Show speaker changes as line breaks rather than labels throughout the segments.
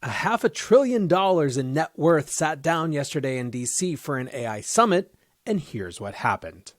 $500 billion in net worth sat down yesterday in DC for an AI summit, and here's what happened.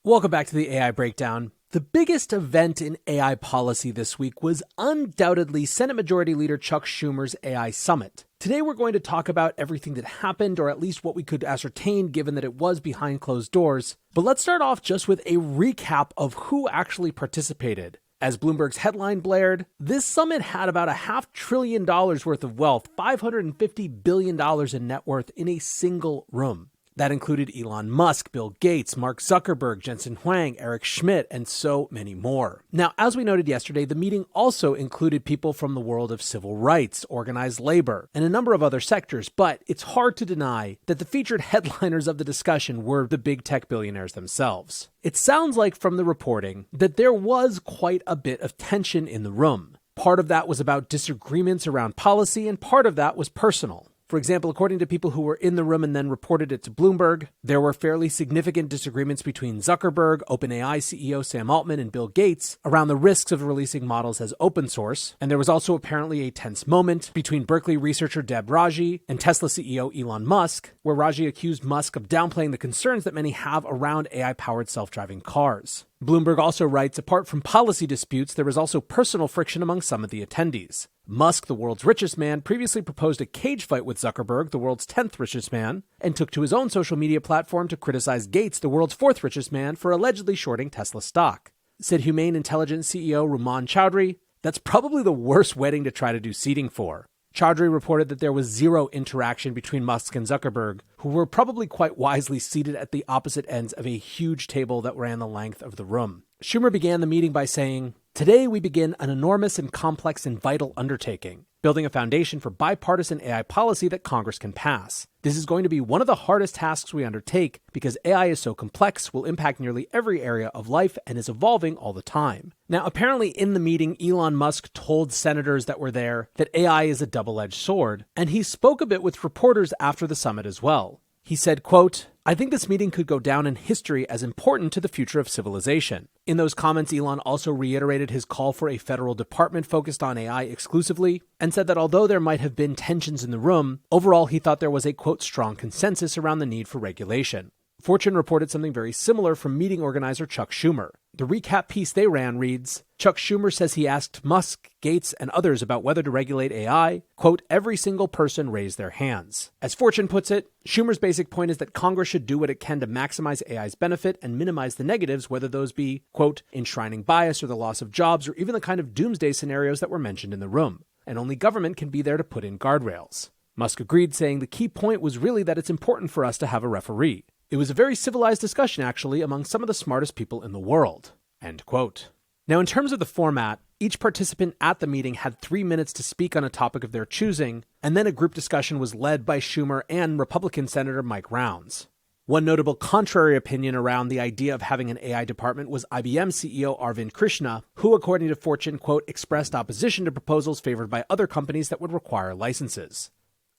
Welcome back to the AI Breakdown. The biggest event in AI policy this week was undoubtedly Senate Majority Leader Chuck Schumer's AI summit. Today we're going to talk about everything that happened, or at least what we could ascertain given that it was behind closed doors. But let's start off just with a recap of who actually participated. As Bloomberg's headline blared, this summit had about $500 billion worth of wealth, $550 billion in net worth in a single room. That included Elon Musk, Bill Gates, Mark Zuckerberg, Jensen Huang, Eric Schmidt, and so many more. Now, as we noted yesterday, the meeting also included people from the world of civil rights, organized labor, and a number of other sectors, but it's hard to deny that the featured headliners of the discussion were the big tech billionaires themselves. It sounds like from the reporting that there was quite a bit of tension in the room. Part of that was about disagreements around policy, and part of that was personal. For example, according to people who were in the room and then reported it to Bloomberg, there were fairly significant disagreements between Zuckerberg, OpenAI CEO Sam Altman, and Bill Gates around the risks of releasing models as open source. And there was also apparently a tense moment between Berkeley researcher Deb Raji and Tesla CEO Elon Musk, where Raji accused Musk of downplaying the concerns that many have around AI-powered self-driving cars. Bloomberg also writes, apart from policy disputes, there was also personal friction among some of the attendees. Musk, the world's richest man, previously proposed a cage fight with Zuckerberg, the world's 10th richest man, and took to his own social media platform to criticize Gates, the world's 4th richest man, for allegedly shorting Tesla stock. Said Humane Intelligence CEO Ruman Chaudhry, "That's probably the worst wedding to try to do seating for." Chaudhry reported that there was zero interaction between Musk and Zuckerberg, who were probably quite wisely seated at the opposite ends of a huge table that ran the length of the room. Schumer began the meeting by saying, "Today we begin an enormous and complex and vital undertaking, building a foundation for bipartisan AI policy that Congress can pass. This is going to be one of the hardest tasks we undertake because AI is so complex, will impact nearly every area of life, and is evolving all the time." Now, apparently in the meeting, Elon Musk told senators that were there that AI is a double-edged sword, and he spoke a bit with reporters after the summit as well. He said, quote, "I think this meeting could go down in history as important to the future of civilization." In those comments, Elon also reiterated his call for a federal department focused on AI exclusively, and said that although there might have been tensions in the room, overall he thought there was a, quote, strong consensus around the need for regulation. Fortune reported something very similar from meeting organizer Chuck Schumer. The recap piece they ran reads, Chuck Schumer says he asked Musk, Gates, and others about whether to regulate AI. Quote, "Every single person raised their hands." As Fortune puts it, Schumer's basic point is that Congress should do what it can to maximize AI's benefit and minimize the negatives, whether those be, quote, enshrining bias or the loss of jobs or even the kind of doomsday scenarios that were mentioned in the room. And only government can be there to put in guardrails. Musk agreed, saying the key point was really that it's important for us to have a referee. It was a very civilized discussion, actually, among some of the smartest people in the world. End quote. Now, in terms of the format, each participant at the meeting had 3 minutes to speak on a topic of their choosing, and then a group discussion was led by Schumer and Republican Senator Mike Rounds. One notable contrary opinion around the idea of having an AI department was IBM CEO Arvind Krishna, who, according to Fortune, quote, expressed opposition to proposals favored by other companies that would require licenses.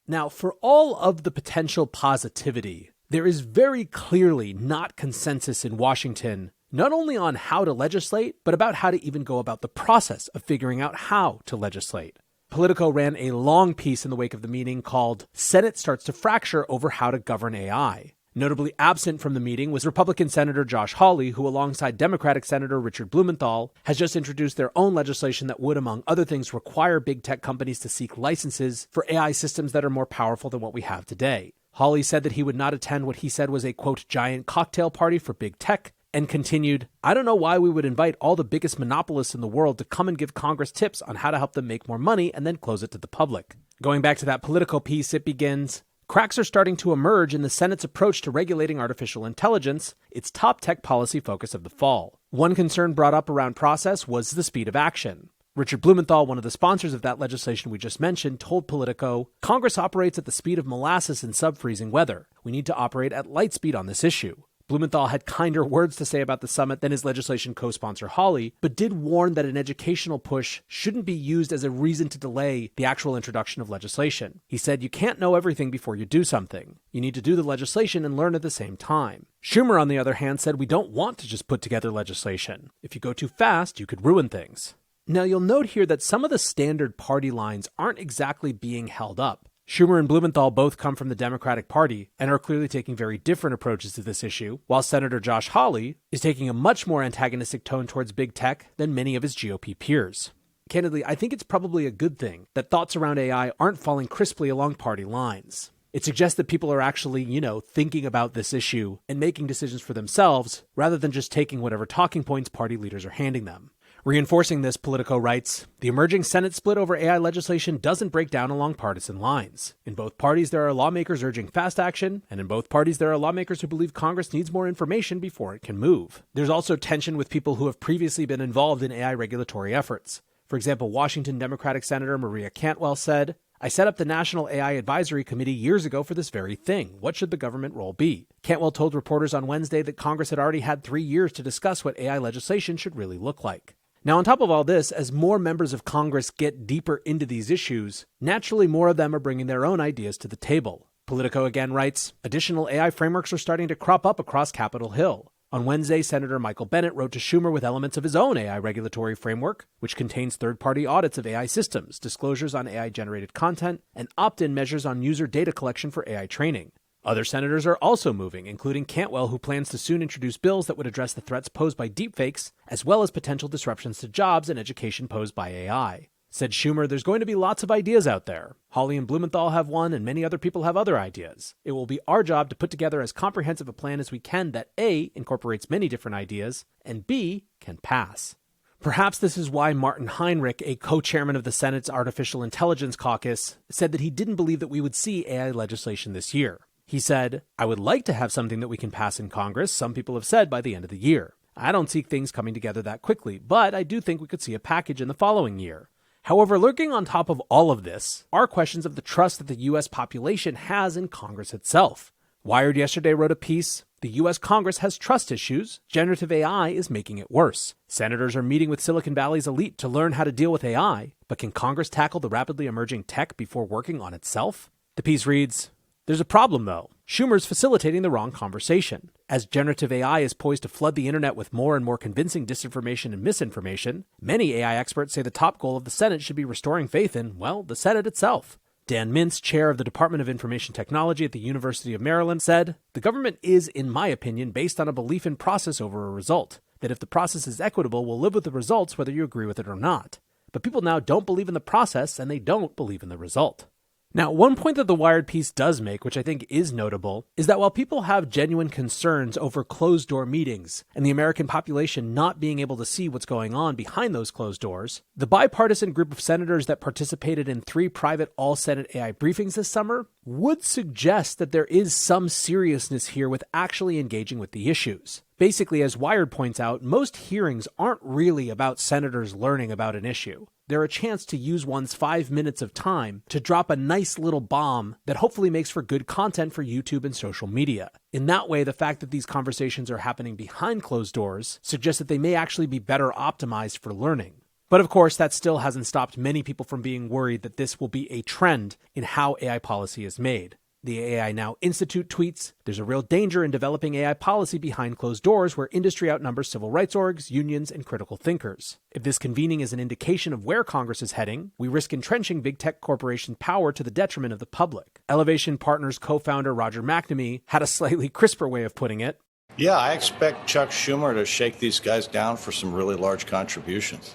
Now, for all of the potential positivity, there is very clearly not consensus in Washington, not only on how to legislate, but about how to even go about the process of figuring out how to legislate. Politico ran a long piece in the wake of the meeting called "Senate Starts to Fracture Over How to Govern AI." Notably absent from the meeting was Republican Senator Josh Hawley, who alongside Democratic Senator Richard Blumenthal has just introduced their own legislation that would, among other things, require big tech companies to seek licenses for AI systems that are more powerful than what we have today. Hawley said that he would not attend what he said was a, quote, giant cocktail party for big tech, and continued, "I don't know why we would invite all the biggest monopolists in the world to come and give Congress tips on how to help them make more money and then close it to the public." Going back to that Politico piece, it begins, "Cracks are starting to emerge in the Senate's approach to regulating artificial intelligence, its top tech policy focus of the fall. One concern brought up around process was the speed of action. Richard Blumenthal, one of the sponsors of that legislation we just mentioned, told Politico, Congress operates at the speed of molasses in sub-freezing weather. We need to operate at light speed on this issue. Blumenthal had kinder words to say about the summit than his legislation co-sponsor Hawley, but did warn that an educational push shouldn't be used as a reason to delay the actual introduction of legislation. He said, you can't know everything before you do something. You need to do the legislation and learn at the same time. Schumer, on the other hand, said we don't want to just put together legislation. If you go too fast, you could ruin things. Now, you'll note here that some of the standard party lines aren't exactly being held up. Schumer and Blumenthal both come from the Democratic Party and are clearly taking very different approaches to this issue, while Senator Josh Hawley is taking a much more antagonistic tone towards big tech than many of his GOP peers. Candidly, I think it's probably a good thing that thoughts around AI aren't falling crisply along party lines. It suggests that people are actually, thinking about this issue and making decisions for themselves rather than just taking whatever talking points party leaders are handing them. Reinforcing this, Politico writes, the emerging Senate split over AI legislation doesn't break down along partisan lines. In both parties, there are lawmakers urging fast action, and in both parties, there are lawmakers who believe Congress needs more information before it can move. There's also tension with people who have previously been involved in AI regulatory efforts. For example, Washington Democratic Senator Maria Cantwell said, I set up the National AI Advisory Committee years ago for this very thing. What should the government role be? Cantwell told reporters on Wednesday that Congress had already had 3 years to discuss what AI legislation should really look like. Now, on top of all this, as more members of Congress get deeper into these issues, naturally more of them are bringing their own ideas to the table. Politico again writes, additional AI frameworks are starting to crop up across Capitol Hill. On Wednesday, Senator Michael Bennet wrote to Schumer with elements of his own AI regulatory framework, which contains third-party audits of AI systems, disclosures on AI-generated content, and opt-in measures on user data collection for AI training. Other senators are also moving, including Cantwell, who plans to soon introduce bills that would address the threats posed by deepfakes, as well as potential disruptions to jobs and education posed by AI. Said Schumer, there's going to be lots of ideas out there. Hawley and Blumenthal have one, and many other people have other ideas. It will be our job to put together as comprehensive a plan as we can that A, incorporates many different ideas, and B, can pass. Perhaps this is why Martin Heinrich, a co-chairman of the Senate's Artificial Intelligence Caucus, said that he didn't believe that we would see AI legislation this year. He said, I would like to have something that we can pass in Congress, some people have said by the end of the year. I don't see things coming together that quickly, but I do think we could see a package in the following year. However, lurking on top of all of this are questions of the trust that the U.S. population has in Congress itself. Wired yesterday wrote a piece, the U.S. Congress has trust issues. Generative AI is making it worse. Senators are meeting with Silicon Valley's elite to learn how to deal with AI, but can Congress tackle the rapidly emerging tech before working on itself? The piece reads, there's a problem, though. Schumer's facilitating the wrong conversation. As generative AI is poised to flood the internet with more and more convincing disinformation and misinformation, many AI experts say the top goal of the Senate should be restoring faith in, well, the Senate itself. Dan Mintz, chair of the Department of Information Technology at the University of Maryland, said, the government is, in my opinion, based on a belief in process over a result. That if the process is equitable, we'll live with the results whether you agree with it or not. But people now don't believe in the process and they don't believe in the result. Now, one point that the Wired piece does make, which I think is notable, is that while people have genuine concerns over closed-door meetings and the American population not being able to see what's going on behind those closed doors, the bipartisan group of senators that participated in 3 private all-Senate AI briefings this summer would suggest that there is some seriousness here with actually engaging with the issues. Basically, as Wired points out, most hearings aren't really about senators learning about an issue. They're a chance to use one's 5 minutes of time to drop a nice little bomb that hopefully makes for good content for YouTube and social media. In that way, the fact that these conversations are happening behind closed doors suggests that they may actually be better optimized for learning. But of course, that still hasn't stopped many people from being worried that this will be a trend in how AI policy is made. The AI Now Institute tweets, there's a real danger in developing AI policy behind closed doors where industry outnumbers civil rights orgs, unions, and critical thinkers. If this convening is an indication of where Congress is heading, we risk entrenching big tech corporation power to the detriment of the public. Elevation Partners co-founder Roger McNamee had a slightly crisper way of putting it.
Yeah, I expect Chuck Schumer to shake these guys down for some really large contributions.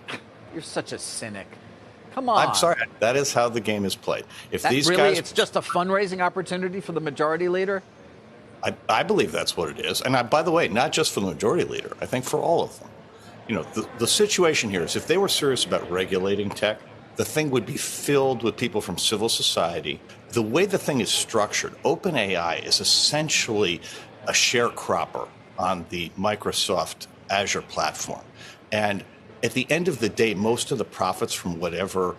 You're such a cynic. Come on.
I'm sorry. That is how the game is played. If these
really,
guys,
it's just a fundraising opportunity for the majority leader?
I believe that's what it is. And by the way, not just for the majority leader. I think for all of them. You know, the situation here is if they were serious about regulating tech, the thing would be filled with people from civil society. The way the thing is structured, OpenAI is essentially a sharecropper on the Microsoft Azure platform. And at the end of the day, most of the profits from whatever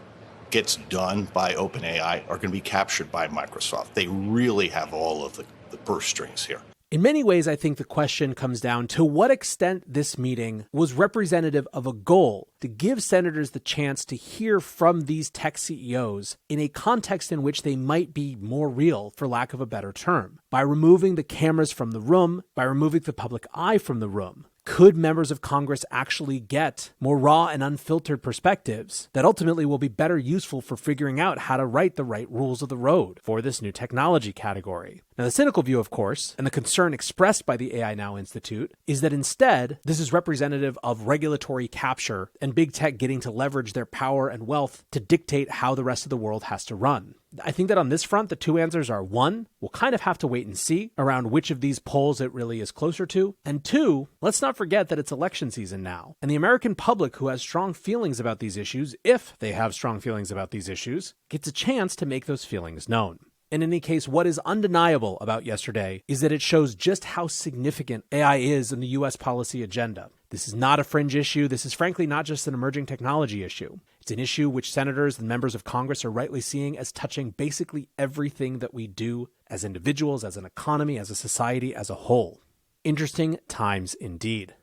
gets done by OpenAI are going to be captured by Microsoft. They really have all of the purse strings here.
In many ways, I think the question comes down to what extent this meeting was representative of a goal to give senators the chance to hear from these tech CEOs in a context in which they might be more real, for lack of a better term, by removing the cameras from the room, by removing the public eye from the room. Could members of Congress actually get more raw and unfiltered perspectives that ultimately will be better useful for figuring out how to write the right rules of the road for this new technology category? Now, the cynical view, of course, and the concern expressed by the AI Now Institute, is that instead, this is representative of regulatory capture and big tech getting to leverage their power and wealth to dictate how the rest of the world has to run. I think that on this front, the two answers are: one, we'll kind of have to wait and see around which of these polls it really is closer to. And two, let's not forget that it's election season now. And the American public who has strong feelings about these issues, if they have strong feelings about these issues, gets a chance to make those feelings known. In any case, what is undeniable about yesterday is that it shows just how significant AI is in the U.S. policy agenda. This is not a fringe issue. This is frankly not just an emerging technology issue. It's an issue which senators and members of Congress are rightly seeing as touching basically everything that we do as individuals, as an economy, as a society, as a whole. Interesting times indeed.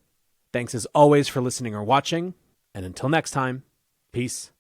Thanks as always for listening or watching, and until next time, peace